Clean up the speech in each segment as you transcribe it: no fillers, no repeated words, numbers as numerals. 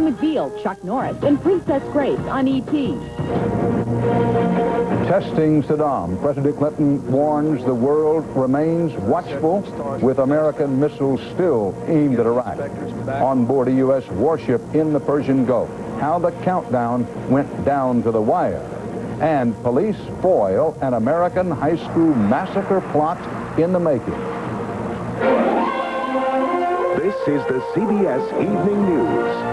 McBeal, Chuck Norris, and Princess Grace on E.T. Testing Saddam. President Clinton warns the world remains watchful with American missiles still aimed at Iraq. On board a U.S. warship in the Persian Gulf. How the countdown went down to the wire. And police foil an American high school massacre plot in the making. This is the CBS Evening News.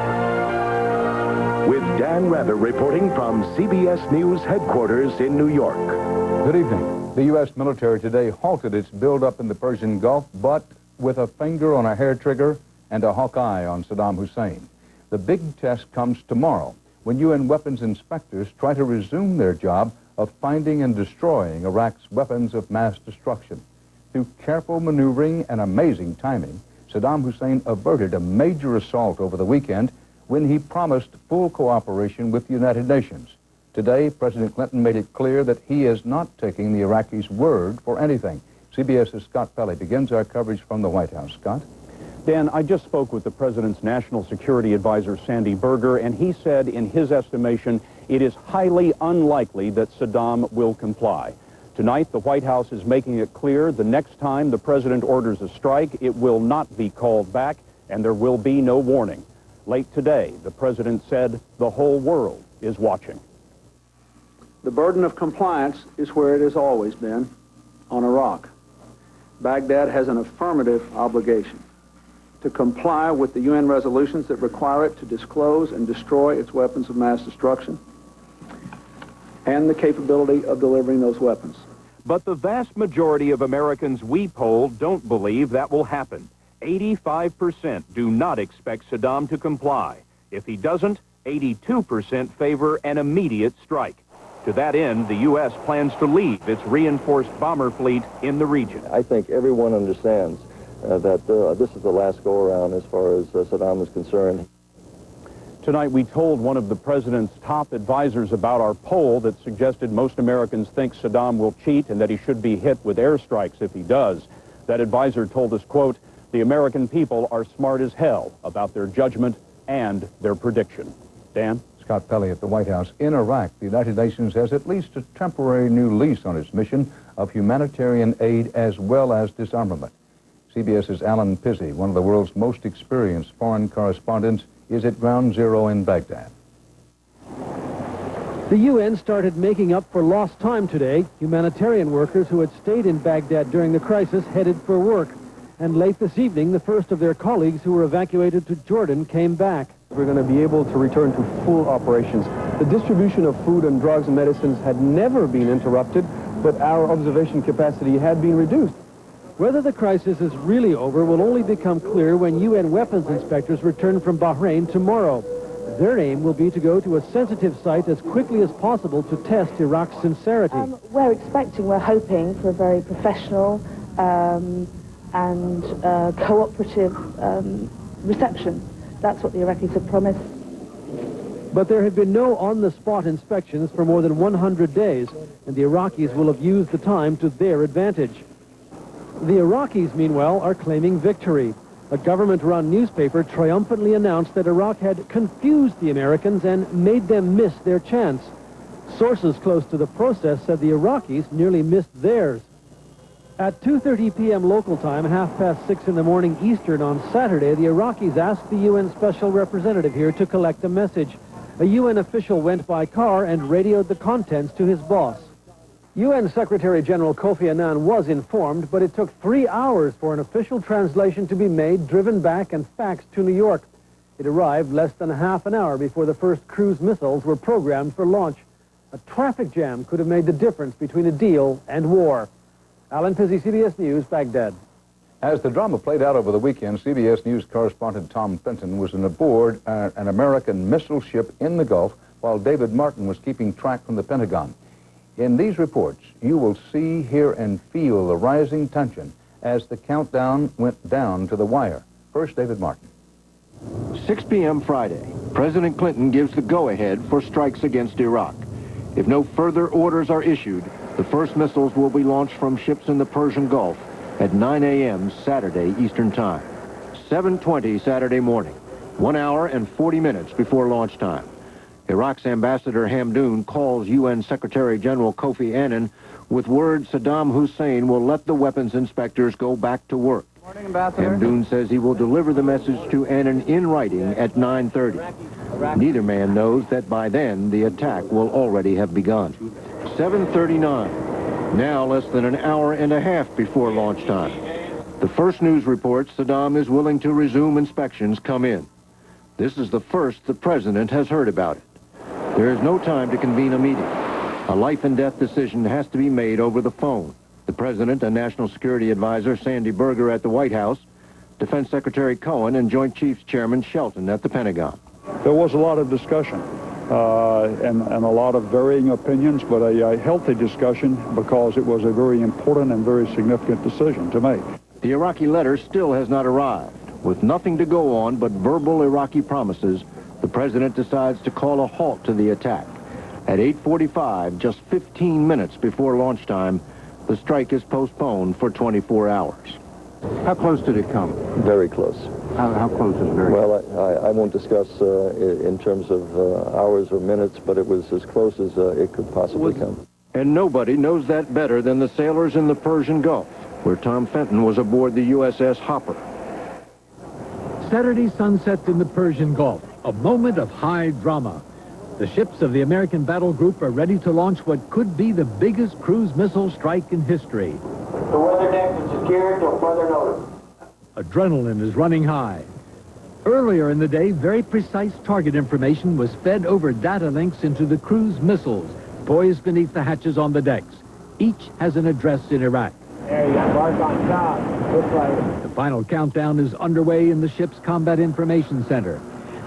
With Dan Rather reporting from CBS News headquarters in New York. Good evening. The U.S. military today halted its buildup in the Persian Gulf, but with a finger on a hair trigger and a hawk eye on Saddam Hussein. The big test comes tomorrow when UN weapons inspectors try to resume their job of finding and destroying Iraq's weapons of mass destruction. Through careful maneuvering and amazing timing, Saddam Hussein averted a major assault over the weekend when he promised full cooperation with the United Nations. Today, President Clinton made it clear that he is not taking the Iraqis' word for anything. CBS's Scott Pelley begins our coverage from the White House. Scott? Dan, I just spoke with the president's national security advisor, Sandy Berger, and he said, in his estimation, it is highly unlikely that Saddam will comply. Tonight, the White House is making it clear the next time the president orders a strike, it will not be called back, and there will be no warning. Late today, the president said the whole world is watching. The burden of compliance is where it has always been, on Iraq. Baghdad has an affirmative obligation to comply with the UN resolutions that require it to disclose and destroy its weapons of mass destruction and the capability of delivering those weapons. But the vast majority of Americans we polled don't believe that will happen. 85% do not expect Saddam to comply. If he doesn't, 82% favor an immediate strike. To that end, the U.S. plans to leave its reinforced bomber fleet in the region. I think everyone understands that this is the last go-around as far as Saddam is concerned. Tonight, we told one of the president's top advisors about our poll that suggested most Americans think Saddam will cheat and that he should be hit with airstrikes if he does. That advisor told us, quote, "The American people are smart as hell about their judgment and their prediction." Dan? Scott Pelley at the White House. In Iraq, the United Nations has at least a temporary new lease on its mission of humanitarian aid as well as disarmament. CBS's Alan Pizzi, one of the world's most experienced foreign correspondents, is at ground zero in Baghdad. The UN started making up for lost time today. Humanitarian workers who had stayed in Baghdad during the crisis headed for work. And late this evening, the first of their colleagues who were evacuated to Jordan came back. We're going to be able to return to full operations. The distribution of food and drugs and medicines had never been interrupted, but our observation capacity had been reduced. Whether the crisis is really over will only become clear when UN weapons inspectors return from Bahrain tomorrow. Their aim will be to go to a sensitive site as quickly as possible to test Iraq's sincerity. We're hoping for a very professional and cooperative reception. That's what the Iraqis have promised. But there have been no on-the-spot inspections for more than 100 days, and the Iraqis will have used the time to their advantage. The Iraqis, meanwhile, are claiming victory. A government-run newspaper triumphantly announced that Iraq had confused the Americans and made them miss their chance. Sources close to the process said the Iraqis nearly missed theirs. At 2:30 p.m. local time, 6:30 in the morning Eastern on Saturday, the Iraqis asked the UN special representative here to collect a message. A UN official went by car and radioed the contents to his boss. UN Secretary General Kofi Annan was informed, but it took 3 hours for an official translation to be made, driven back, and faxed to New York. It arrived less than half an hour before the first cruise missiles were programmed for launch. A traffic jam could have made the difference between a deal and war. Alan Pizzi, CBS News, Baghdad. As the drama played out over the weekend, CBS News correspondent Tom Fenton was aboard an American missile ship in the Gulf while David Martin was keeping track from the Pentagon. In these reports, you will see, hear, and feel the rising tension as the countdown went down to the wire. First, David Martin. 6 p.m. Friday, President Clinton gives the go-ahead for strikes against Iraq. If no further orders are issued, the first missiles will be launched from ships in the Persian Gulf at 9 a.m. Saturday Eastern Time. 7:20 Saturday morning, 1 hour and 40 minutes before launch time. Iraq's Ambassador Hamdoun calls UN Secretary General Kofi Annan with word Saddam Hussein will let the weapons inspectors go back to work. Morning, Ambassador. Hamdoun says he will deliver the message to Annan in writing at 9:30. Neither man knows that by then the attack will already have begun. 7:39. Now less than an hour and a half before launch time. The first news reports Saddam is willing to resume inspections come in. This is the first the president has heard about it. There is no time to convene a meeting. A life and death decision has to be made over the phone. The president and National Security Advisor Sandy Berger at the White House, Defense Secretary Cohen, and Joint Chiefs Chairman Shelton at the Pentagon. There was a lot of discussion and a lot of varying opinions, but a healthy discussion because it was a very important and very significant decision to make. The Iraqi letter still has not arrived. With nothing to go on but verbal Iraqi promises, the president decides to call a halt to the attack. At 8:45, just 15 minutes before launch time, the strike is postponed for 24 hours. How close did it come? Very close. How close is very Well, I won't discuss in terms of hours or minutes, but it was as close as it could possibly come. And nobody knows that better than the sailors in the Persian Gulf, where Tom Fenton was aboard the USS Hopper. Saturday sunsets in the Persian Gulf, a moment of high drama. The ships of the American battle group are ready to launch what could be the biggest cruise missile strike in history. The weather deck is secured till further notice. Adrenaline is running high. Earlier in the day, very precise target information was fed over data links into the cruise missiles, poised beneath the hatches on the decks. Each has an address in Iraq. There you go, mark on top. Looks like The final countdown is underway in the ship's Combat Information Center.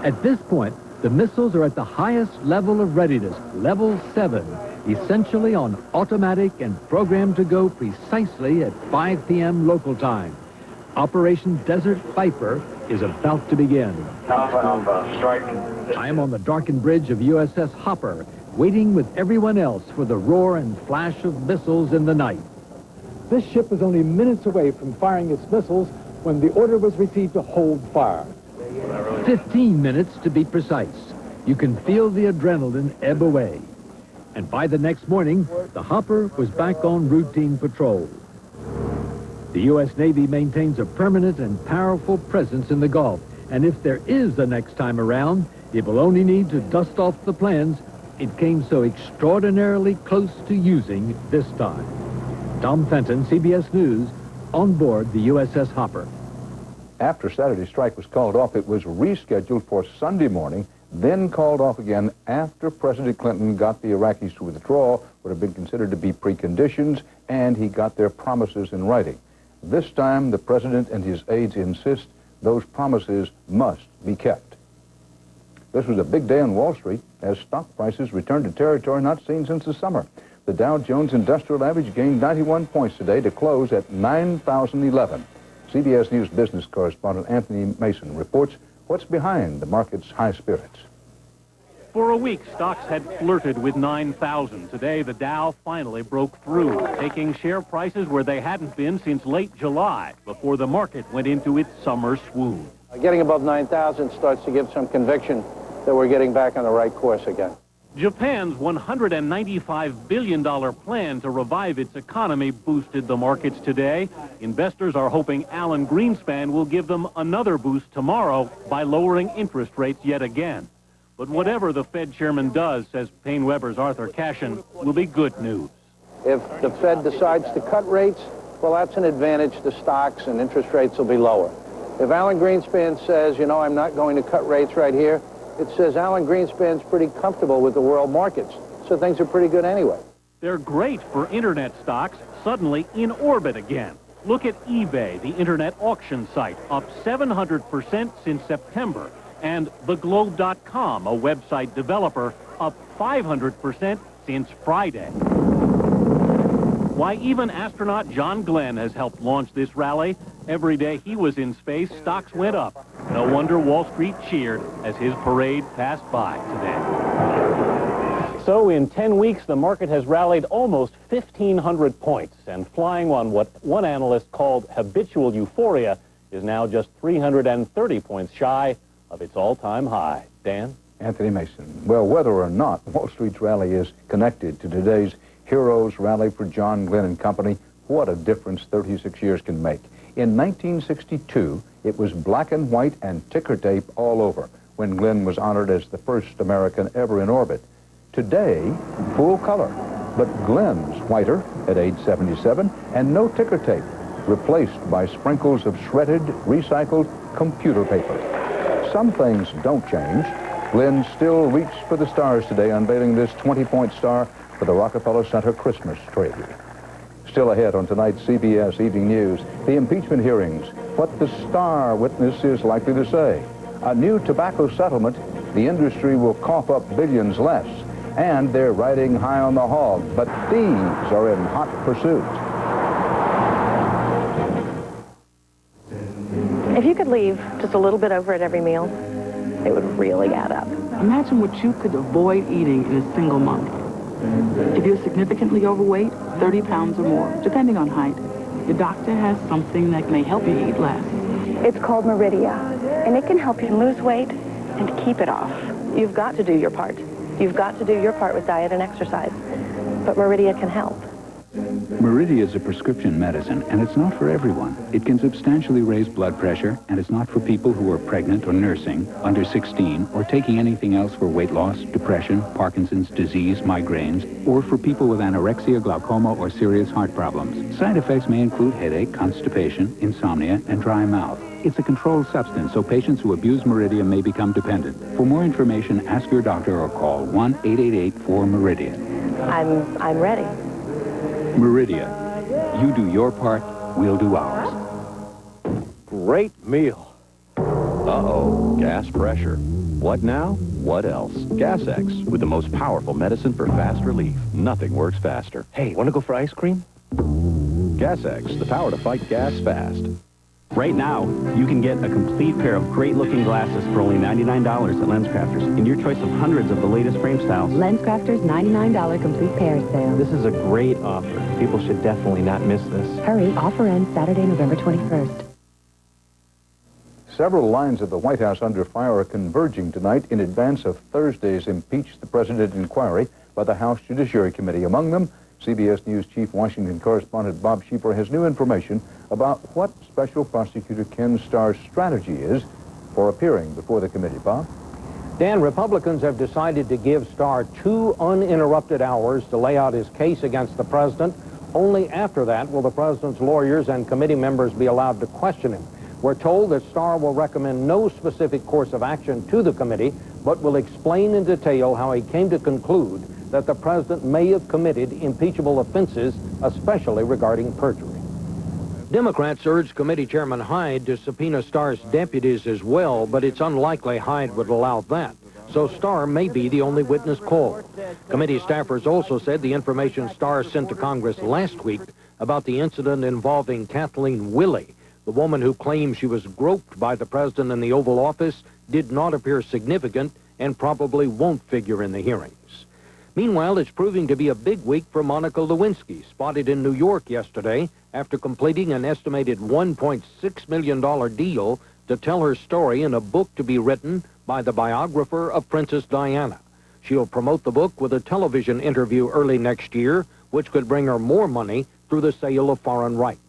At this point, the missiles are at the highest level of readiness, level 7, essentially on automatic and programmed to go precisely at 5 p.m. local time. Operation Desert Viper is about to begin. Alpha, strike. I am on the darkened bridge of USS Hopper, waiting with everyone else for the roar and flash of missiles in the night. This ship was only minutes away from firing its missiles when the order was received to hold fire. 15 minutes to be precise. You can feel the adrenaline ebb away. And by the next morning, the Hopper was back on routine patrol. The U.S. Navy maintains a permanent and powerful presence in the Gulf. And if there is a next time around, it will only need to dust off the plans it came so extraordinarily close to using this time. Tom Fenton, CBS News, on board the USS Hopper. After Saturday's strike was called off, it was rescheduled for Sunday morning, then called off again after President Clinton got the Iraqis to withdraw what had been considered to be preconditions, and he got their promises in writing. This time, the president and his aides insist those promises must be kept. This was a big day on Wall Street as stock prices returned to territory not seen since the summer. The Dow Jones Industrial Average gained 91 points today to close at 9,011. CBS News business correspondent Anthony Mason reports what's behind the market's high spirits. For a week, stocks had flirted with 9,000. Today, the Dow finally broke through, taking share prices where they hadn't been since late July, before the market went into its summer swoon. Getting above 9,000 starts to give some conviction that we're getting back on the right course again. Japan's $195 billion plan to revive its economy boosted the markets today. Investors are hoping Alan Greenspan will give them another boost tomorrow by lowering interest rates yet again. But whatever the Fed chairman does, says Payne Weber's Arthur Cashin, will be good news. If the Fed decides to cut rates, well, that's an advantage to stocks and interest rates will be lower. If Alan Greenspan says, you know, I'm not going to cut rates right here, it says Alan Greenspan's pretty comfortable with the world markets, so things are pretty good anyway. They're great for internet stocks, suddenly in orbit again. Look at eBay, the internet auction site, up 700% since September, and theglobe.com, a website developer, up 500% since Friday. Why, even astronaut John Glenn has helped launch this rally. Every day he was in space, stocks went up. No wonder Wall Street cheered as his parade passed by today. So in 10 weeks, the market has rallied almost 1,500 points, and flying on what one analyst called habitual euphoria is now just 330 points shy of its all-time high. Dan? Anthony Mason. Well, whether or not Wall Street's rally is connected to today's Heroes Rally for John Glenn and Company, what a difference 36 years can make. In 1962, it was black and white and ticker tape all over when Glenn was honored as the first American ever in orbit. Today, full color, but Glenn's whiter at age 77 and no ticker tape, replaced by sprinkles of shredded, recycled computer paper. Some things don't change. Glenn still reached for the stars today, unveiling this 20-point star for the Rockefeller Center Christmas tree. Still ahead on tonight's CBS Evening News, the impeachment hearings, what the star witness is likely to say. A new tobacco settlement, the industry will cough up billions less, and they're riding high on the hog, but thieves are in hot pursuit. If you could leave just a little bit over at every meal, it would really add up. Imagine what you could avoid eating in a single month. If you're significantly overweight, 30 pounds or more, depending on height, your doctor has something that may help you eat less. It's called Meridia, and it can help you lose weight and keep it off. You've got to do your part. You've got to do your part with diet and exercise. But Meridia can help. Meridia is a prescription medicine, and it's not for everyone. It can substantially raise blood pressure, and it's not for people who are pregnant or nursing, under 16, or taking anything else for weight loss, depression, Parkinson's disease, migraines, or for people with anorexia, glaucoma, or serious heart problems. Side effects may include headache, constipation, insomnia, and dry mouth. It's a controlled substance, so patients who abuse Meridia may become dependent. For more information, ask your doctor or call 1-888-4-MERIDIA. I'm ready. Meridia. You do your part, we'll do ours. Great meal. Uh-oh, gas pressure. What now? What else? Gas X, with the most powerful medicine for fast relief. Nothing works faster. Hey, want to go for ice cream? Gas X, the power to fight gas fast. Right now, you can get a complete pair of great-looking glasses for only $99 at LensCrafters, in your choice of hundreds of the latest frame styles. LensCrafters $99 complete pair sale. This is a great offer. People should definitely not miss this. Hurry, offer ends Saturday, November 21st. Several lines of the White House under fire are converging tonight in advance of Thursday's Impeach the President inquiry by the House Judiciary Committee. Among them, CBS News Chief Washington correspondent Bob Schiefer has new information about what Special Prosecutor Ken Starr's strategy is for appearing before the committee. Bob? Dan, Republicans have decided to give Starr 2 uninterrupted hours to lay out his case against the president. Only after that will the president's lawyers and committee members be allowed to question him. We're told that Starr will recommend no specific course of action to the committee, but will explain in detail how he came to conclude that the president may have committed impeachable offenses, especially regarding perjury. Democrats urged Committee Chairman Hyde to subpoena Starr's deputies as well, but it's unlikely Hyde would allow that. So Starr may be the only witness called. Committee staffers also said the information Starr sent to Congress last week about the incident involving Kathleen Willey, the woman who claims she was groped by the president in the Oval Office, did not appear significant and probably won't figure in the hearings. Meanwhile, it's proving to be a big week for Monica Lewinsky, spotted in New York yesterday after completing an estimated $1.6 million deal to tell her story in a book to be written by the biographer of Princess Diana. She'll promote the book with a television interview early next year, which could bring her more money through the sale of foreign rights.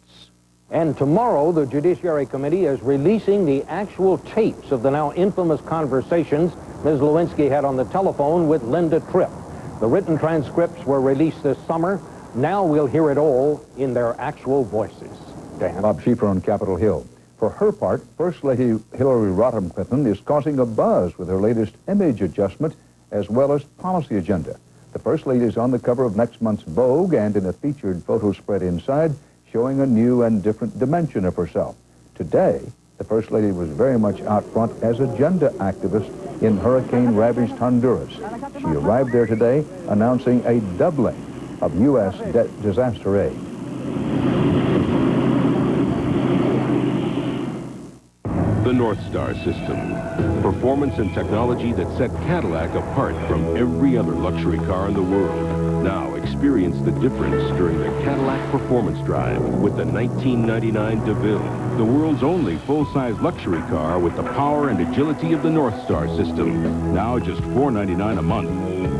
And tomorrow, the Judiciary Committee is releasing the actual tapes of the now infamous conversations Ms. Lewinsky had on the telephone with Linda Tripp. The written transcripts were released this summer. Now we'll hear it all in their actual voices. Dan? Bob Schiefer on Capitol Hill. For her part, First Lady Hillary Rodham Clinton is causing a buzz with her latest image adjustment as well as policy agenda. The First Lady is on the cover of next month's Vogue and in a featured photo spread inside, showing a new and different dimension of herself. Today, the First Lady was very much out front as agenda activist in hurricane-ravaged Honduras. She arrived there today announcing a doubling of U.S. disaster aid. The North Star system. Performance and technology that set Cadillac apart from every other luxury car in the world. Now experience the difference during the Cadillac Performance Drive with the 1999 DeVille. the world's only full-size luxury car with the power and agility of the North Star system. Now just $4.99 a month.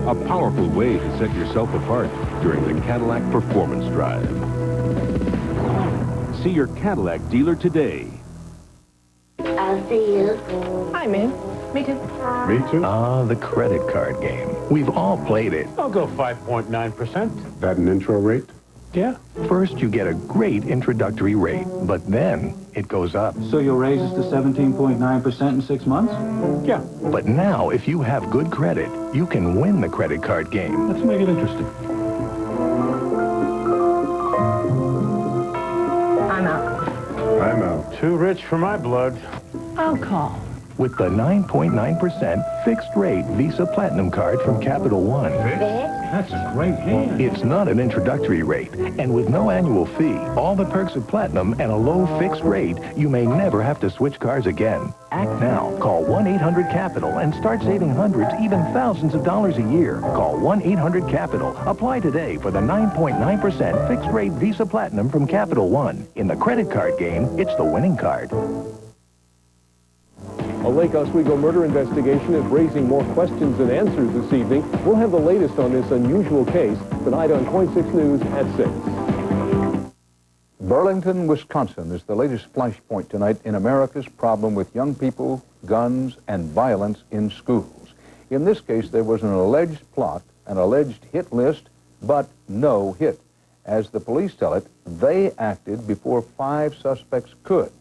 A powerful way to set yourself apart during the Cadillac Performance Drive. See your Cadillac dealer today. I'll see you. Hi, man. Me too. Me too. Ah, the credit card game. We've all played it. I'll go 5.9%. That an intro rate? Yeah. First, you get a great introductory rate, but then it goes up. So you'll raise us to 17.9% in 6 months? Yeah. But now, if you have good credit, you can win the credit card game. Let's make it interesting. I'm out. I'm out. Too rich for my blood. I'll call. With the 9.9% fixed rate Visa Platinum card from Capital One. That's a great hand. It's not an introductory rate, and with no annual fee, all the perks of Platinum and a low fixed rate, you may never have to switch cars again. Act now. Call 1-800-CAPITAL and start saving hundreds, even thousands of dollars a year. Call 1-800-CAPITAL. Apply today for the 9.9% fixed rate Visa Platinum from Capital One. In the credit card game, it's the winning card. A Lake Oswego murder investigation is raising more questions than answers this evening. We'll have the latest on this unusual case tonight on KOIN 6 News at 6. Burlington, Wisconsin is the latest flashpoint tonight in America's problem with young people, guns, and violence in schools. In this case, there was an alleged plot, an alleged hit list, but no hit. As the police tell it, they acted before 5 suspects could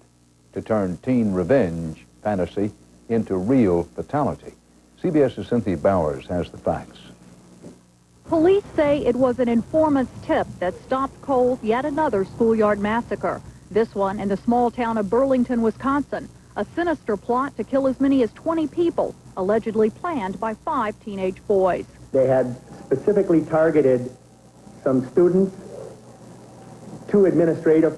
to turn teen revenge fantasy into real fatality. CBS's Cynthia Bowers has the facts. Police say it was an informant's tip that stopped cold yet another schoolyard massacre. This one in the small town of Burlington, Wisconsin. A sinister plot to kill as many as 20 people, allegedly planned by 5 teenage boys. They had specifically targeted some students, 2 administrative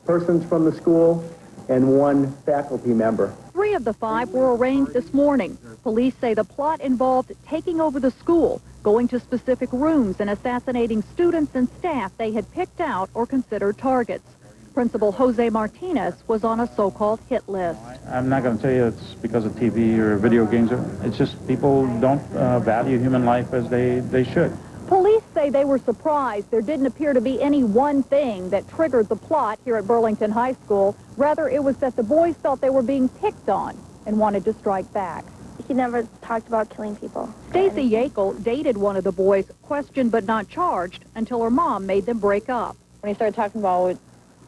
persons from the school, and 1 faculty member. 3 of the 5 were arraigned this morning. Police say the plot involved taking over the school, going to specific rooms and assassinating students and staff they had picked out or considered targets. Principal Jose Martinez was on a so-called hit list. I'm not going to tell you it's because of TV or video games. It's just people don't value human life as they should. Police say they were surprised there didn't appear to be any one thing that triggered the plot here at Burlington High School. Rather, it was that the boys felt they were being picked on and wanted to strike back. He never talked about killing people. Stacy Yackel dated one of the boys, questioned but not charged, until her mom made them break up. When he started talking about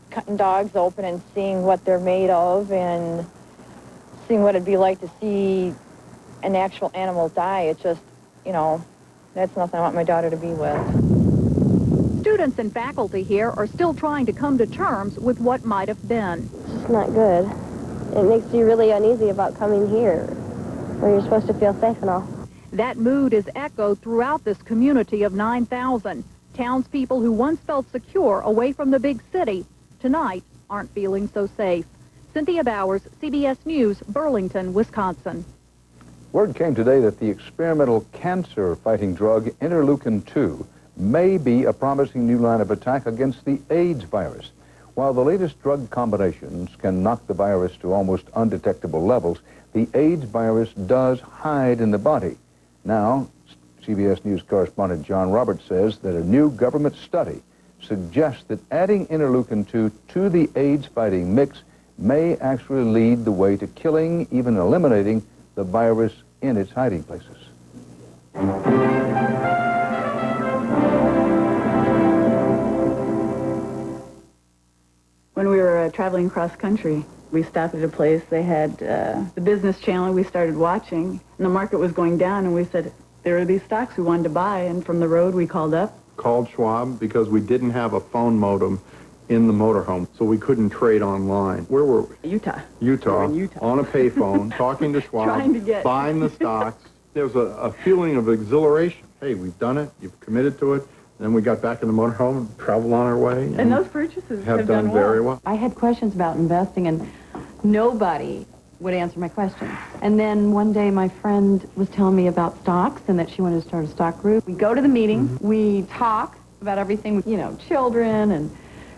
cutting dogs open and seeing what they're made of and seeing what it'd be like to see an actual animal die, it's just, you know, that's nothing I want my daughter to be with. Students and faculty here are still trying to come to terms with what might have been. It's just not good. It makes you really uneasy about coming here, where you're supposed to feel safe and all. That mood is echoed throughout this community of 9,000. Townspeople who once felt secure away from the big city, tonight aren't feeling so safe. Cynthia Bowers, CBS News, Burlington, Wisconsin. Word came today that the experimental cancer-fighting drug interleukin-2 may be a promising new line of attack against the AIDS virus. While the latest drug combinations can knock the virus to almost undetectable levels, the AIDS virus does hide in the body. Now, CBS News correspondent John Roberts says that a new government study suggests that adding interleukin-2 to the AIDS-fighting mix may actually lead the way to killing, even eliminating, the virus in its hiding places. When we were traveling cross country, we stopped at a place. They had the business channel we started watching, and the market was going down, and we said, there are these stocks we wanted to buy, and from the road we called up. Called Schwab because we didn't have a phone modem in the motorhome, so we couldn't trade online. Where were we? Utah. Utah. We were in Utah. On a payphone, talking to Schwab, Trying to get... buying the stocks. There was a feeling of exhilaration. Hey, we've done it. You've committed to it. Then we got back in the motorhome and traveled on our way. And those purchases have done very well. I had questions about investing, and nobody would answer my questions. And then one day my friend was telling me about stocks and that she wanted to start a stock group. We go to the meeting. We talk about everything, you know, children and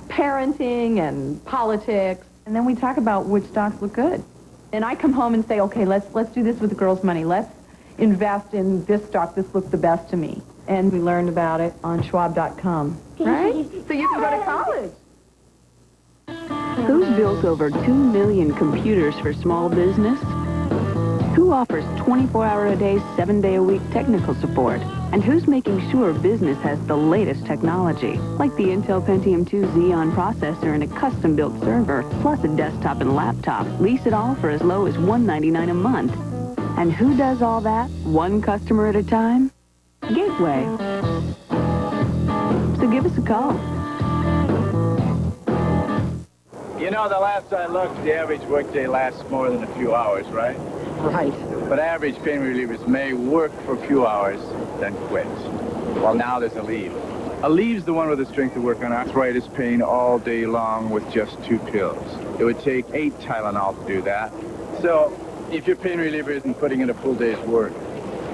parenting and politics. And then we talk about which stocks look good. And I come home and say, okay, let's do this with the girls' money. Let's invest in this stock. This looks the best to me. And we learned about it on Schwab.com. Right? So you can go to college. Who's built over 2 million computers for small business? Who offers 24-hour-a-day, 7-day-a-week technical support? And who's making sure business has the latest technology, like the Intel Pentium 2 Xeon processor and a custom-built server, plus a desktop and laptop? Lease it all for as low as $199 a month. And who does all that, one customer at a time? Gateway. So give us a call. You know, the last I looked, the average workday lasts more than a few hours, right? Right. But average pain relievers may work for a few hours, then quit. Well, now there's Aleve. Aleve's the one with the strength to work on arthritis pain all day long with just 2 pills. It would take 8 Tylenol to do that. So, if your pain reliever isn't putting in a full day's work,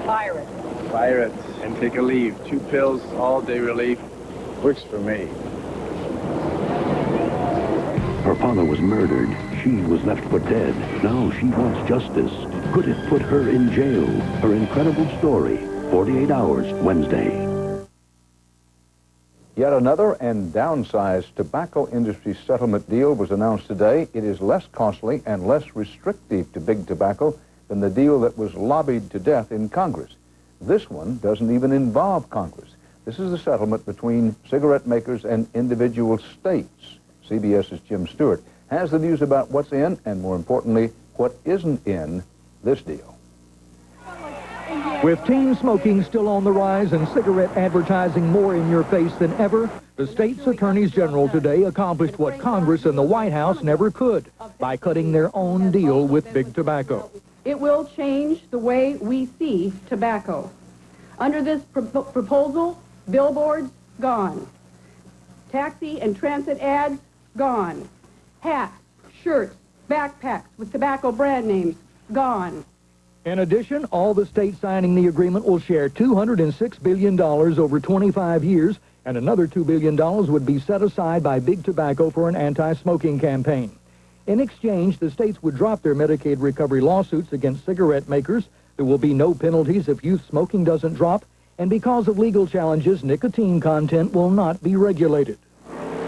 Fire it. fire it and take Aleve. 2 pills, all-day relief. Works for me. Her father was murdered. She was left for dead. Now she wants justice. Could it put her in jail? Her incredible story. 48 Hours, Wednesday. Yet another and downsized tobacco industry settlement deal was announced today. It is less costly and less restrictive to big tobacco than the deal that was lobbied to death in Congress. This one doesn't even involve Congress. This is a settlement between cigarette makers and individual states. CBS's Jim Stewart has the news about what's in and, more importantly, what isn't in this deal. With teen smoking still on the rise and cigarette advertising more in your face than ever, the state's attorneys general today accomplished what Congress and the White House never could by cutting their own deal with big tobacco. It will change the way we see tobacco. Under this proposal, billboards, gone. Taxi and transit ads, gone. Hats, shirts, backpacks with tobacco brand names, gone. In addition, all the states signing the agreement will share $206 billion over 25 years, and another $2 billion would be set aside by big tobacco for an anti-smoking campaign. In exchange, the states would drop their Medicaid recovery lawsuits against cigarette makers. There will be no penalties if youth smoking doesn't drop, and because of legal challenges, nicotine content will not be regulated.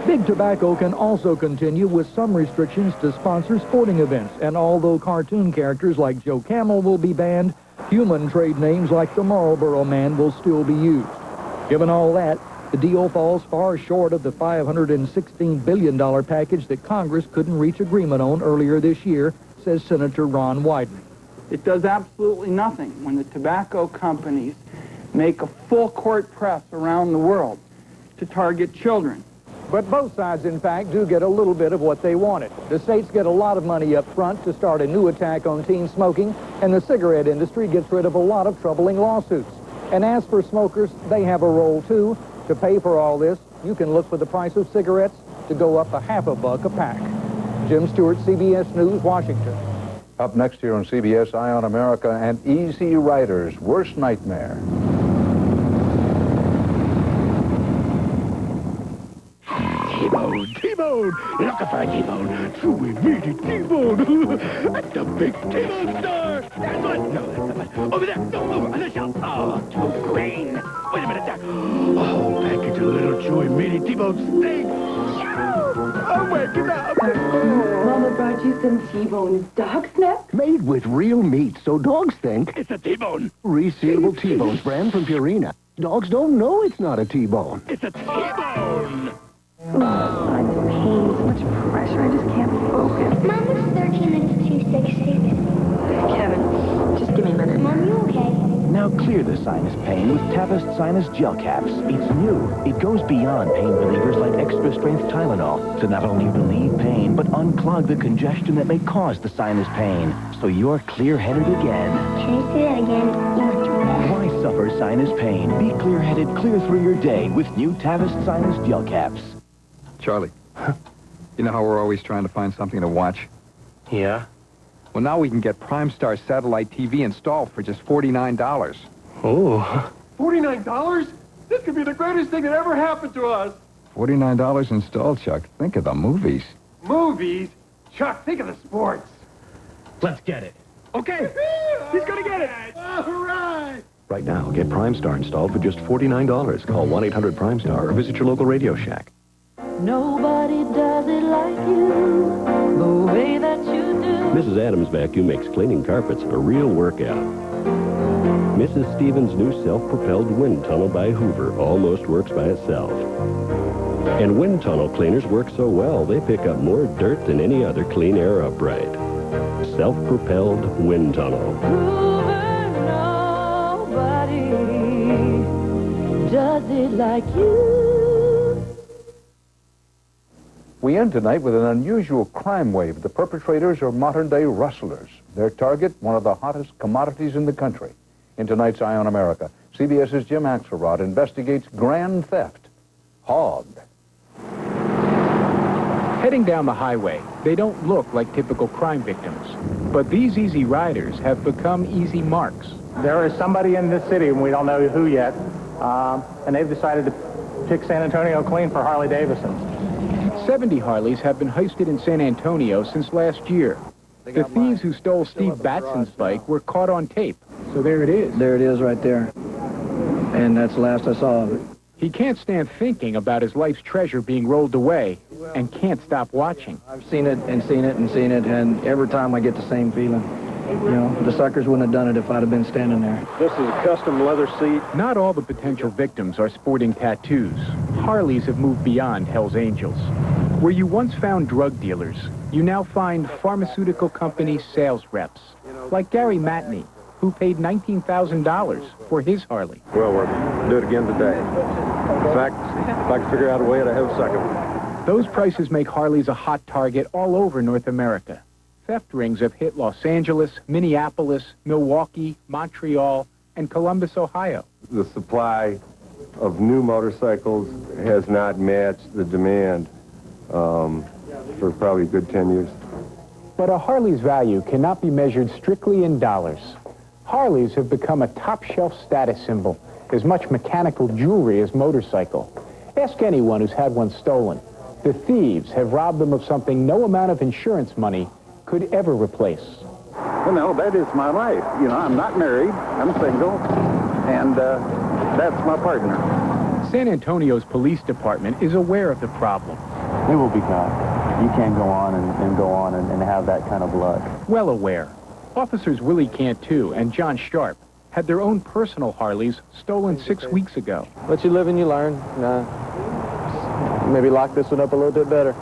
Big tobacco can also continue with some restrictions to sponsor sporting events, and although cartoon characters like Joe Camel will be banned, human trade names like the Marlboro Man will still be used. Given all that, the deal falls far short of the $516 billion package that Congress couldn't reach agreement on earlier this year, says Senator Ron Wyden. It does absolutely nothing when the tobacco companies make a full court press around the world to target children. But both sides, in fact, do get a little bit of what they wanted. The states get a lot of money up front to start a new attack on teen smoking, and the cigarette industry gets rid of a lot of troubling lawsuits. And as for smokers, they have a role, too. To pay for all this, you can look for the price of cigarettes to go up $0.50 a pack. Jim Stewart, CBS News, Washington. Up next here on CBS, Eye on America, and Easy Rider's worst nightmare. T-Bone, looking for a T-Bone, truly meaty T-Bone, at the big T-Bone store. That's one. No, that's not one. Over there. No, over on the shelf. Oh, too green. Wait a minute there. Oh, package of little chewy meaty T-Bone steak. Oh, wake it up. Mama brought you some T-Bone dog snacks. Made with real meat, so dogs think it's a T-Bone. Resealable T-Bones brand from Purina. Dogs don't know it's not a T-Bone. It's a T-Bone. I'm in pain, so much pressure, I just can't focus. Mom, it's 13 minutes to 6. Kevin, just give me a minute. Mom, you okay? Now clear the sinus pain with Tavist Sinus Gel Caps. It's new. It goes beyond pain relievers like extra-strength Tylenol to not only relieve pain, but unclog the congestion that may cause the sinus pain. So you're clear-headed again. Can you say that again? Why suffer sinus pain? Be clear-headed, clear through your day with new Tavist Sinus Gel Caps. Charlie, you know how we're always trying to find something to watch? Yeah? Well, now we can get Prime Star satellite TV installed for just $49. Oh. $49? This could be the greatest thing that ever happened to us. $49 installed, Chuck. Think of the movies. Movies? Chuck, think of the sports. Let's get it. Okay, he's gonna get it. All right. Right now, get Prime Star installed for just $49. Call 1-800-PRIME-STAR or visit your local Radio Shack. Nobody does it like you, the way that you do. Mrs. Adams Vacuum makes cleaning carpets a real workout. Mrs. Stevens' new self-propelled wind tunnel by Hoover almost works by itself. And wind tunnel cleaners work so well, they pick up more dirt than any other clean air upright. Self-propelled wind tunnel. Nobody does it like you. We end tonight with an unusual crime wave. The perpetrators are modern-day rustlers. Their target, one of the hottest commodities in the country. In tonight's Eye on America, CBS's Jim Axelrod investigates grand theft. Hog. Heading down the highway, they don't look like typical crime victims. But these easy riders have become easy marks. There is somebody in this city, and we don't know who yet, and they've decided to pick San Antonio clean for Harley Davidson. 70 Harleys have been heisted in San Antonio since last year. The thieves who stole Steve Batson's bike were caught on tape. So there it is. There it is right there. And that's the last I saw of it. He can't stand thinking about his life's treasure being rolled away and can't stop watching. I've seen it and seen it and seen it, and every time I get the same feeling. You know, the suckers wouldn't have done it if I'd have been standing there. This is a custom leather seat. Not all the potential victims are sporting tattoos. Harleys have moved beyond Hell's Angels. Where you once found drug dealers, you now find pharmaceutical company sales reps, like Gary Matney, who paid $19,000 for his Harley. Well, we're going to do it again today. In fact, if I can figure out a way to have a second one. Those prices make Harleys a hot target all over North America. Theft rings have hit Los Angeles, Minneapolis, Milwaukee, Montreal, and Columbus, Ohio. The supply of new motorcycles has not matched the demand for probably a good 10 years. But a Harley's value cannot be measured strictly in dollars. Harleys have become a top-shelf status symbol, as much mechanical jewelry as motorcycle. Ask anyone who's had one stolen. The thieves have robbed them of something no amount of insurance money could ever replace. Well, no, that is my life. You know, I'm not married, I'm single, and that's my partner. San Antonio's police department is aware of the problem. It will be caught. You can't go on and go on and have that kind of luck. Well aware. Officers Willie Cantu and John Sharp had their own personal Harleys stolen 6 weeks ago. But you live and you learn. Maybe lock this one up a little bit better.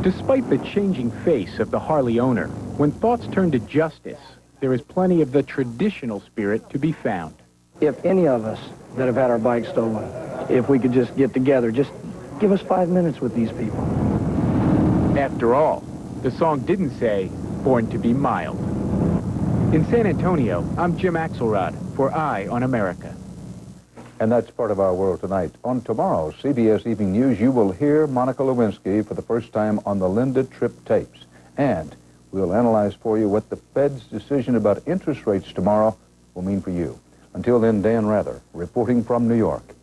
Despite the changing face of the Harley owner, when thoughts turn to justice, there is plenty of the traditional spirit to be found. If any of us that have had our bikes stolen, if we could just get together, just give us 5 minutes with these people. After all, the song didn't say, "Born to be mild." In San Antonio, I'm Jim Axelrod for Eye on America. And that's part of our world tonight. On tomorrow's CBS Evening News, you will hear Monica Lewinsky for the first time on the Linda Tripp tapes. And we'll analyze for you what the Fed's decision about interest rates tomorrow will mean for you. Until then, Dan Rather, reporting from New York.